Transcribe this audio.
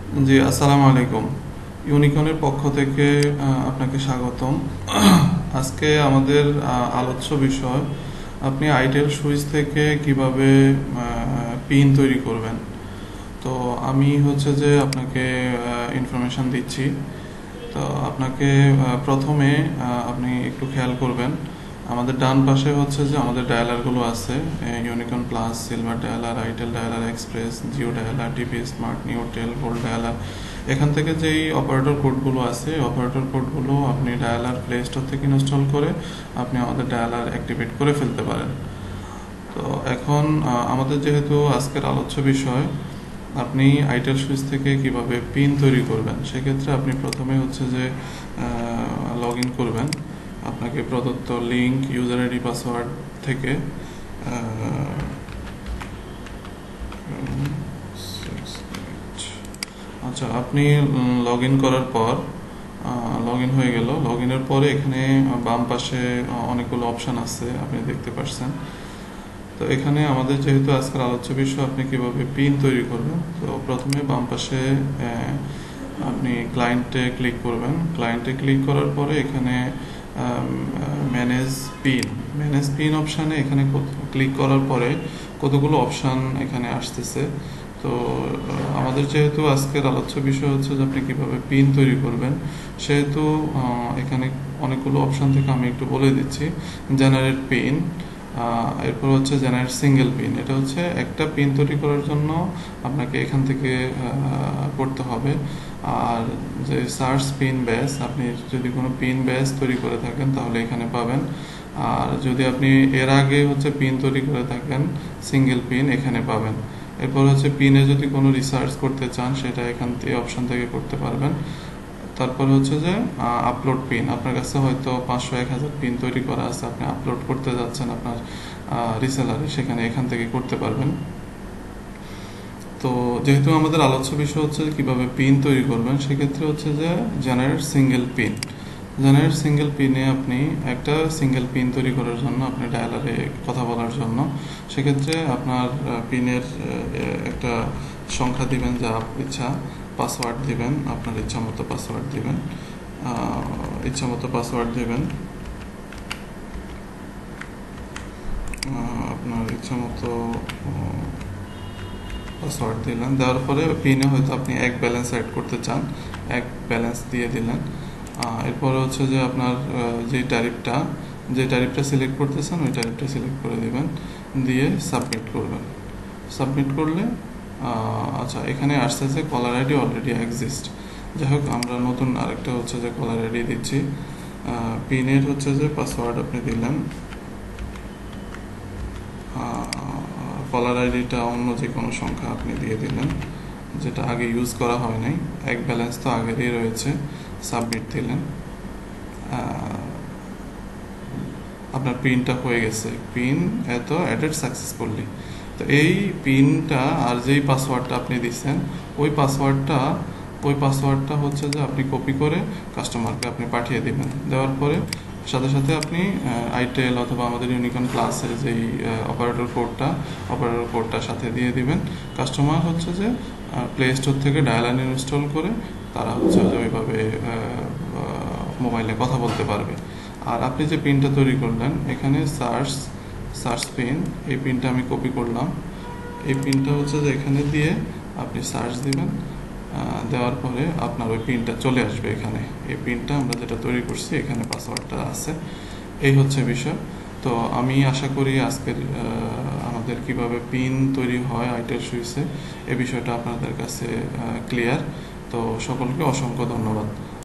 জি, আসসালামু আলাইকুম। ইউনিকনের পক্ষ থেকে আপনাকে স্বাগতম। আজকে আমাদের আলোচ্য বিষয়, আপনি আইটেল সুইচ থেকে কিভাবে পিন তৈরি করবেন। তো আমি হচ্ছে যে আপনাকে ইনফরমেশন দিচ্ছি। তো আপনাকে প্রথমে আপনি একটু খেয়াল করবেন, আমাদের ডান পাশে হচ্ছে যে আমাদের ডায়ালারগুলো আছে, Unicon plus, silver dialer, itel dialer, express, Jio dialer, TP smart, Newtel, gold dialer. এখান থেকে যেই অপারেটর কোডগুলো আছে, অপারেটর কোডগুলো আপনি ডায়ালার প্লে স্টোর থেকে ইনস্টল করে আপনি আমাদের ডায়ালার অ্যাক্টিভেট করে ফেলতে পারেন। তো এখন আমাদের যেহেতু আজকের আলোচ্য বিষয়, আপনি আইটেল সুইচ থেকে কিভাবে পিন তৈরি করবেন, সেক্ষেত্রে আপনি প্রথমে হচ্ছে যে লগ ইন করবেন। আপনাকে প্রদত্ত লিঙ্ক, ইউজার আইডি, পাসওয়ার্ড থেকে আচ্ছা, আপনি লগ ইন করার পর লগ ইন হয়ে গেল। লগ ইনের পরে এখানে বাম পাশে অনেকগুলো অপশান আছে, আপনি দেখতে পাচ্ছেন। তো এখানে আমাদের যেহেতু আজকের আলোচ্য বিষয় আপনি কিভাবে পিন তৈরি করবেন, তো প্রথমে বাম পাশে আপনি ক্লায়েন্টে ক্লিক করবেন। ক্লায়েন্টে ক্লিক করার পরে এখানে ম্যানেজ পিন, ম্যানেজ পিন অপশানে এখানে ক্লিক করার পরে কতগুলো অপশান এখানে আসতেছে। তো আমাদের যেহেতু আজকের আলোচ্য বিষয় হচ্ছে যে আপনি কিভাবে পিন তৈরি করবেন, সেহেতু এখানে অনেকগুলো অপশান থেকে আমি একটু বলে দিচ্ছি। জেনারেট পিন, এরপর হচ্ছে জেনারেট সিঙ্গেল পিন। এটা হচ্ছে একটা পিন তৈরি করার জন্য আপনাকে এখান থেকে করতে হবে। আর যে সার্চ পিন ব্যাস, আপনি যদি কোনো পিন ব্যাস তৈরি করে থাকেন তাহলে এখানে পাবেন। আর যদি আপনি এর আগে হচ্ছে পিন তৈরি করে থাকেন সিঙ্গেল পিন, এখানে পাবেন। এরপর হচ্ছে পিনে যদি কোনো রিসার্চ করতে চান সেটা এখান থেকে অপশন থেকে করতে পারবেন। তারপর হচ্ছে যে আপলোড পিন, আপনার কাছে হয়তো 500-1000 পিন তৈরি করা আছে, আপনি আপলোড করতে যাচ্ছেন আপনার রিসেলারে, সেখানে এখান থেকে করতে পারবেন। তো যেহেতু আমাদের আলোচ্য বিষয় হচ্ছে কিভাবে পিন তৈরি করবেন, সেক্ষেত্রে হচ্ছে যে generate single pin. Generate single পিনে আপনি একটা সিঙ্গেল পিন তৈরি করার জন্য আপনি ডায়ালারে কথা বলার জন্য, সেক্ষেত্রে আপনার পিনের একটা সংখ্যা দিবেন যা ইচ্ছা, পাসওয়ার্ড দিবেন, আপনার ইচ্ছা মতো পাসওয়ার্ড দিবেন, ইচ্ছা মতো পাসওয়ার্ড দিবেন, আপনার ইচ্ছা মতো পাসওয়ার্ড দিলেন। দেওয়ার পরে পিনে হয়তো আপনি এক ব্যালেন্স অ্যাড করতে চান, এক ব্যালেন্স দিয়ে দিলেন। এরপরে হচ্ছে যে আপনার যে ট্যারিফটা সিলেক্ট করতেছেন ওই ট্যারিফটা সিলেক্ট করে দিবেন, দিয়ে সাবমিট করবেন। সাবমিট করলে আচ্ছা, এখানে আসতেছে কলার আইডি অলরেডি এক্সিস্ট। যাই হোক, আমরা নতুন আরেকটা হচ্ছে যে কলার আইডি দিচ্ছি। পিনের হচ্ছে যে পাসওয়ার্ড আপনি দিলেন, কলার আইডিটা অন্য যে কোনো সংখ্যা আপনি দিয়ে দিলেন যেটা আগে ইউজ করা হয় নাই, এক ব্যালেন্স তো আগেরই রয়েছে। সাবমিট দিলেন, আপনার পিনটা হয়ে গেছে। পিন এত অ্যাডেড সাকসেসফুলি। তো এই পিনটা আর যেই পাসওয়ার্ডটা আপনি দিচ্ছেন ওই পাসওয়ার্ডটা হচ্ছে যে আপনি কপি করে কাস্টমারকে আপনি পাঠিয়ে দিবেন। দেওয়ার পরে সাথে সাথে আপনি আইটেল অথবা আমাদের ইউনিকন প্লাসের যেই অপারেটর কোডটা সাথে দিয়ে দিবেন। কাস্টমার হচ্ছে যে প্লে স্টোর থেকে ডায়ালার ইনস্টল করে তারা হচ্ছে যে ওইভাবে মোবাইলে কথা বলতে পারবে। আর আপনি যে পিনটা তৈরি করলেন, এখানে সার্চ পিন, এই পিনটা আমি কপি করলাম। এই পিনটা হচ্ছে যে এখানে দিয়ে আপনি সার্চ দিবেন। দেওয়ার পরে আপনার ওই পিনটা চলে আসবে এখানে। এই পিনটা আমরা যেটা তৈরি করছি, এখানে পাসওয়ার্ডটা আছে। এই হচ্ছে বিষয়। তো আমি আশা করি আজকের আমাদের কিভাবে পিন তৈরি হয় আইটেল সুইচে, এই বিষয়টা আপনাদের কাছে ক্লিয়ার। তো সকলকে অসংখ্য ধন্যবাদ।